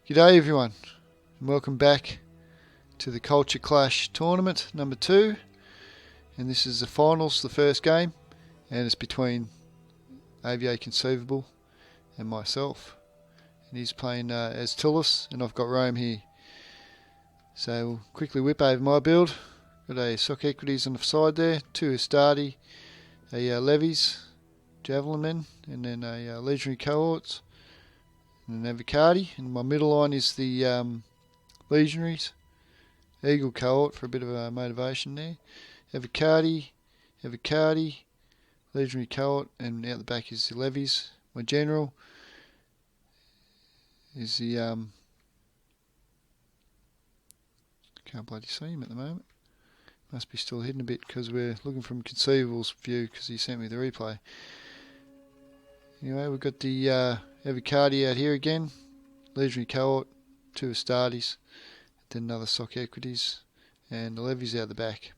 G'day everyone, and welcome back to the Culture Clash tournament number 2, and this is the finals, the first game, and it's between AVA Conceivable and myself, and he's playing as Tullus, and I've got Rome here. So we'll quickly whip over my build. Got a Sock Equities on the side there, 2 Astarte, a Levies, Javelin Men, and then a Legionary Cohorts, and an Avocati. And my middle line is the Legionaries, Eagle Cohort for a bit of a motivation there. Avocati, Legionary Cohort, and out the back is the Levies. My general is the can't bloody see him at the moment. Must be still hidden a bit because we're looking from Conceivable's view because he sent me the replay. Anyway, we've got the Avocati out here again, Legionary Cohort, 2 Astartes, then another Sock Equities, and the Levies out the back.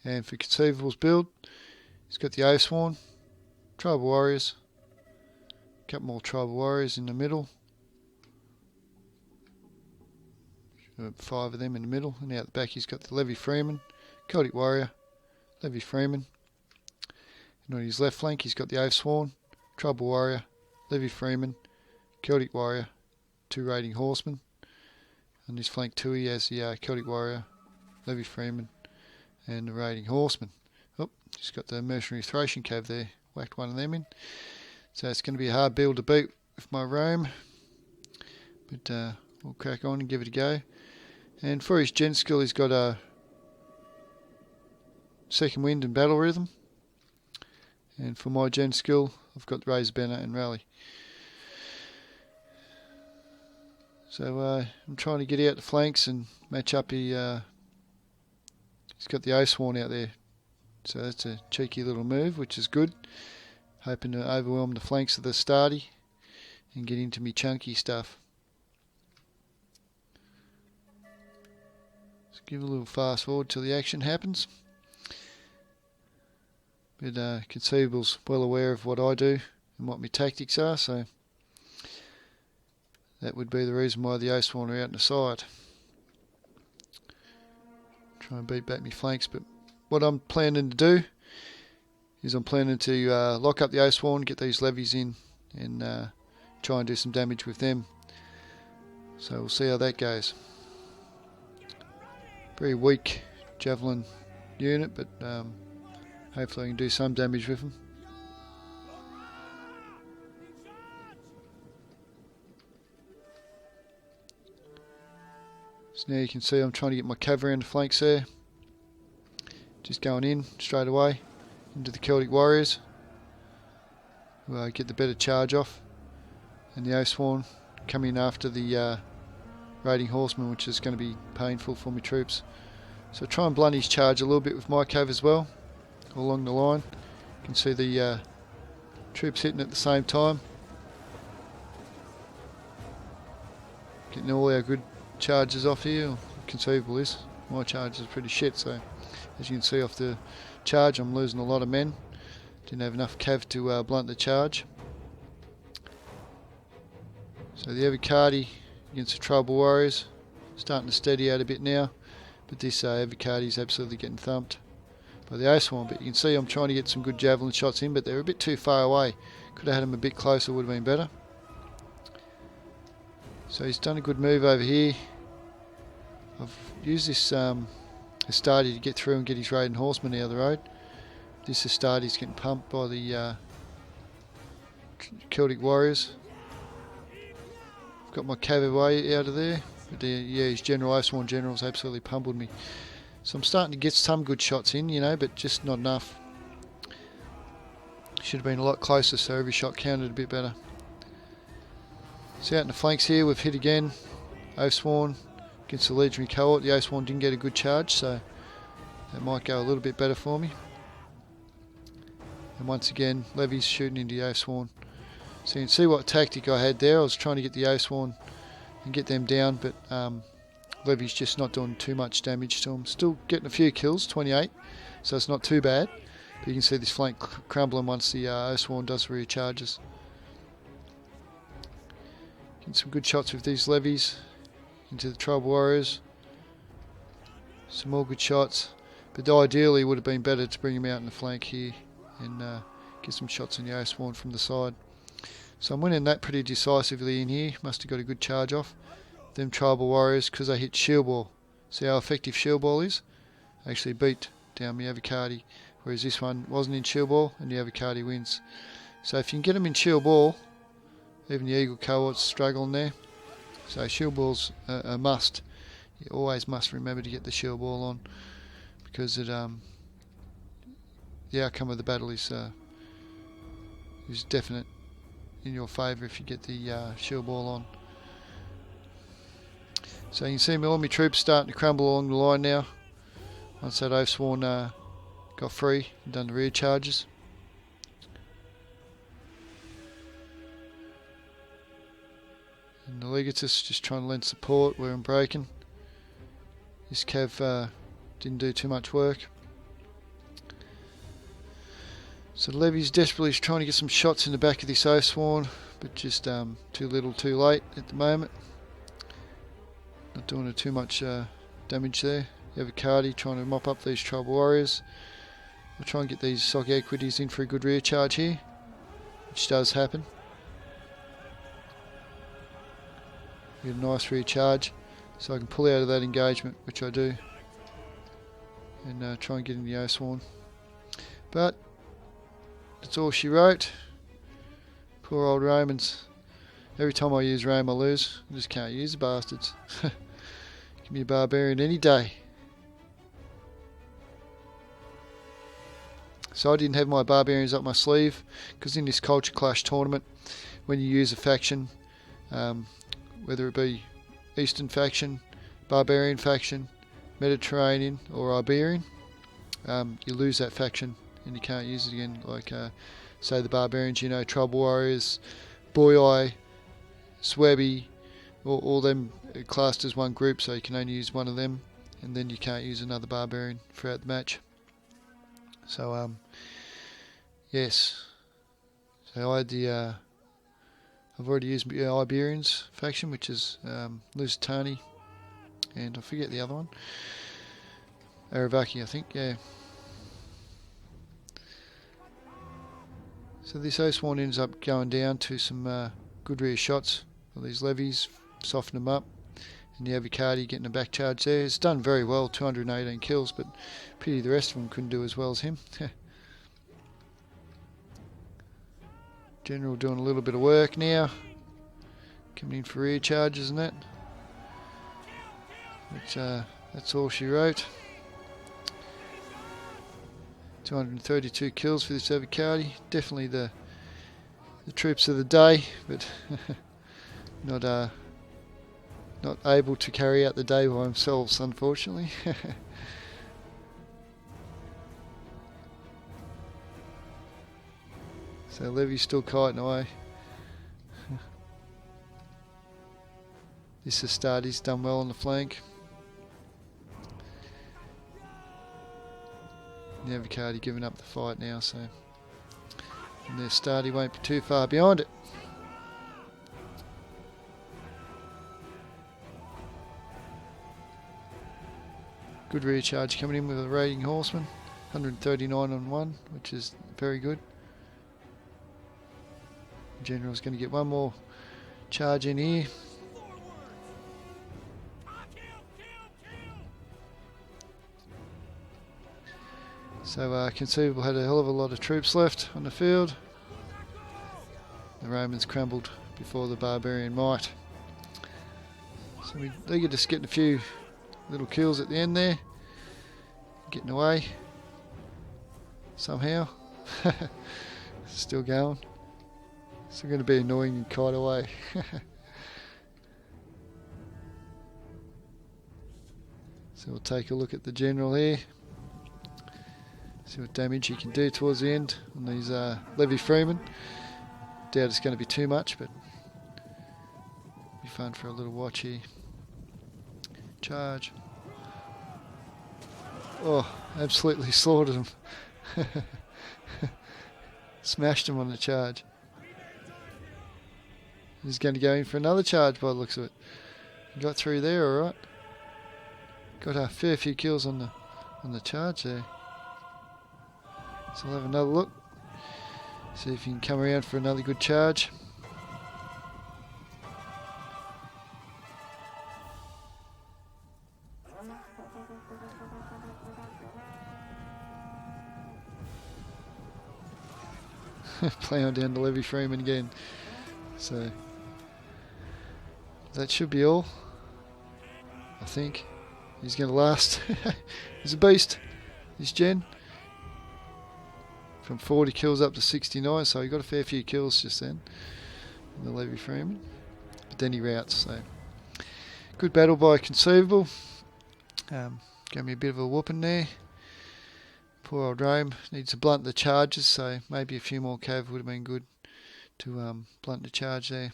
And for Conceivable's build, he's got the Oathsworn, Tribal Warriors, a couple more Tribal Warriors in the middle, 5 of them in the middle, and out the back he's got the Levy Freeman, Celtic Warrior, Levy Freeman, and on his left flank he's got the Oathsworn, Tribal Warrior, Levy Freeman, Celtic Warrior, 2 Raiding Horsemen. On his flank 2 he has the Celtic Warrior, Levy Freeman, and the Raiding Horseman. Oh, just got the Mercenary Thracian Cav there, whacked one of them in. So it's going to be a hard build to beat with my Rome, but we'll crack on and give it a go. And for his gen skill he's got a Second Wind and Battle Rhythm. And for my gen skill I've got Razor Banner and Rally. So I'm trying to get out the flanks and match up. He's got the Oathsworn out there. So that's a cheeky little move, which is good. Hoping to overwhelm the flanks of the Astartes and get into me chunky stuff. Let's give a little fast forward till the action happens. But Conceivable's well aware of what I do and what my tactics are, so that would be the reason why the Oathsworn are out in the side. Try and beat back my flanks, but what I'm planning to do is I'm planning to lock up the Oathsworn, get these Levies in, and try and do some damage with them. So we'll see how that goes. Very weak Javelin unit, but hopefully I can do some damage with them. So now you can see I'm trying to get my cavalry on the flanks there. Just going in straight away into the Celtic Warriors. We'll get the better charge off. And the Oathsworn come in after the Raiding Horsemen, which is going to be painful for my troops. So try and blunt his charge a little bit with my cav as well, along the line. You can see the troops hitting at the same time. Getting all our good charges off here. Conceivable is. My charge is pretty shit, so as you can see off the charge I'm losing a lot of men. Didn't have enough cav to blunt the charge. So the Avocati against the Tribal Warriors, starting to steady out a bit now, but this Avocati is absolutely getting thumped by the Oathsworn. But you can see I'm trying to get some good javelin shots in, but they're a bit too far away. Could have had them a bit closer, would have been better. So he's done a good move over here. I've used this Astarte to get through and get his Raiding Horsemen out of the road. This Astarte is getting pumped by the Celtic Warriors. I've got my cavalry out of there. But his General Oathsworn General's absolutely pummeled me. So I'm starting to get some good shots in, you know, but just not enough. Should have been a lot closer, so every shot counted a bit better. So out in the flanks here, we've hit again. Oathsworn against the Legionary Cohort. The Oathsworn didn't get a good charge, so that might go a little bit better for me. And once again, Levy's shooting into the Oathsworn. So you can see what tactic I had there. I was trying to get the Oathsworn and get them down, but Levy's just not doing too much damage to them. Still getting a few kills, 28, so it's not too bad. But you can see this flank crumbling once the Oathsworn does rear charges. Getting some good shots with these levies into the Tribal Warriors. Some more good shots, but ideally it would have been better to bring him out in the flank here and get some shots on the Oathsworn from the side. So I'm winning that pretty decisively in here. Must have got a good charge off. Them Tribal Warriors, because they hit Shield Ball. See how effective Shield Ball is? Actually beat down the Avocati, whereas this one wasn't in Shield Ball and the Avocati wins. So if you can get them in Shield Ball, even the Eagle cohort's struggling there. So Shield Ball's a must. You always must remember to get the Shield Ball on, because it the outcome of the battle is definite in your favour if you get the Shield Ball on. So you can see all my troops starting to crumble along the line now. Once that Oathsworn got free and done the rear charges. And the Legatus just trying to lend support where I'm breaking. This Cav didn't do too much work. So the Levy's desperately trying to get some shots in the back of this Oathsworn, but just too little too late at the moment. Not doing too much damage there. Avocati trying to mop up these Tribal Warriors. We'll try and get these Sock Equities in for a good rear charge here, which does happen. Get a nice rear charge so I can pull out of that engagement, which I do, and try and get in the Oathsworn. But that's all she wrote. Poor old Romans. Every time I use Rome I lose. I just can't use the bastards. Give me a barbarian any day. So I didn't have my barbarians up my sleeve, because in this Culture Clash tournament, when you use a faction, whether it be Eastern faction, Barbarian faction, Mediterranean or Iberian, you lose that faction and you can't use it again. Like say the Barbarians, you know, Tribal Warriors, Boyai, Swabby, all them classed as one group, so you can only use one of them, and then you can't use another Barbarian throughout the match. So yes, so I had the I've already used Iberians faction, which is Lusitani, and I forget the other one, Aravaki I think, yeah. So this Oathsworn ends up going down to some good rear shots of these levies, soften them up, and the Avocati getting a back charge there. It's done very well, 218 kills, but pity the rest of them couldn't do as well as him. General doing a little bit of work now, coming in for rear charges and that. But that's all she wrote. 232 kills for this Avocati. Definitely the troops of the day, but not able to carry out the day by themselves, unfortunately. So Levy's still kiting away. This Astartes done well on the flank. The Avocati giving up the fight now, so and the Astartes won't be too far behind it. Good rear charge coming in with a raiding horseman, 139 on one, which is very good. General's going to get one more charge in here. So Conceivable had a hell of a lot of troops left on the field. The Romans crumbled before the Barbarian might. So they're just getting a few little kills at the end there, getting away somehow. Still going. Still going to be annoying and kite away. So we'll take a look at the general here. See what damage he can do towards the end on these Levy Freemen. Doubt it's going to be too much, but be fun for a little watch here. Charge. Oh, absolutely slaughtered him. Smashed him on the charge. He's going to go in for another charge by the looks of it. Got through there, alright. Got a fair few kills on the charge there. So we'll have another look. See if he can come around for another good charge. Playing down to Levy Freeman again. So that should be all, I think. He's going to last. He's a beast, this Gen. From 40 kills up to 69, so he got a fair few kills just then, the Levy Freeman. But then he routs, so good battle by Conceivable. Gave me a bit of a whooping there. Poor old Rome needs to blunt the charges, so maybe a few more cav would have been good to blunt the charge there.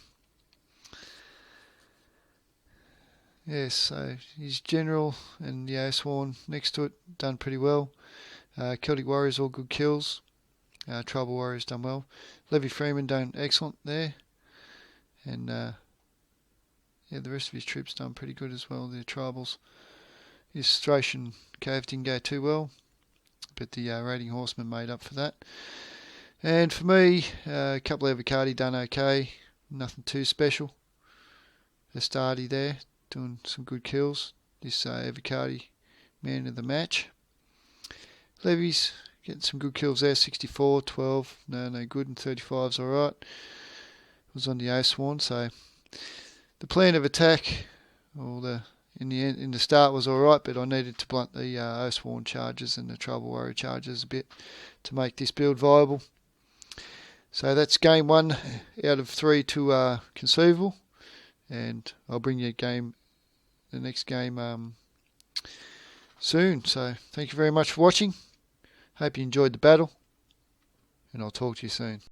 Yes, so his General and the Sworn next to it done pretty well. Celtic Warriors all good kills. Tribal Warriors done well. Levy Freeman done excellent there. And yeah, the rest of his troops done pretty good as well, their Tribals. His Thracian Cave didn't go too well, but the Raiding Horsemen made up for that. And for me, a couple of Avocati done okay, nothing too special. Estardi there, doing some good kills. This Avocati man of the match. Levy's getting some good kills there, 64, 12, no good, and 35's alright. Was on the Sworn, so the plan of attack, in the start was alright, but I needed to blunt the Sworn charges and the Tribal Warrior charges a bit to make this build viable. So that's game 1 out of 3 to Conceivable, and I'll bring you the next game soon. So thank you very much for watching. Hope you enjoyed the battle, and I'll talk to you soon.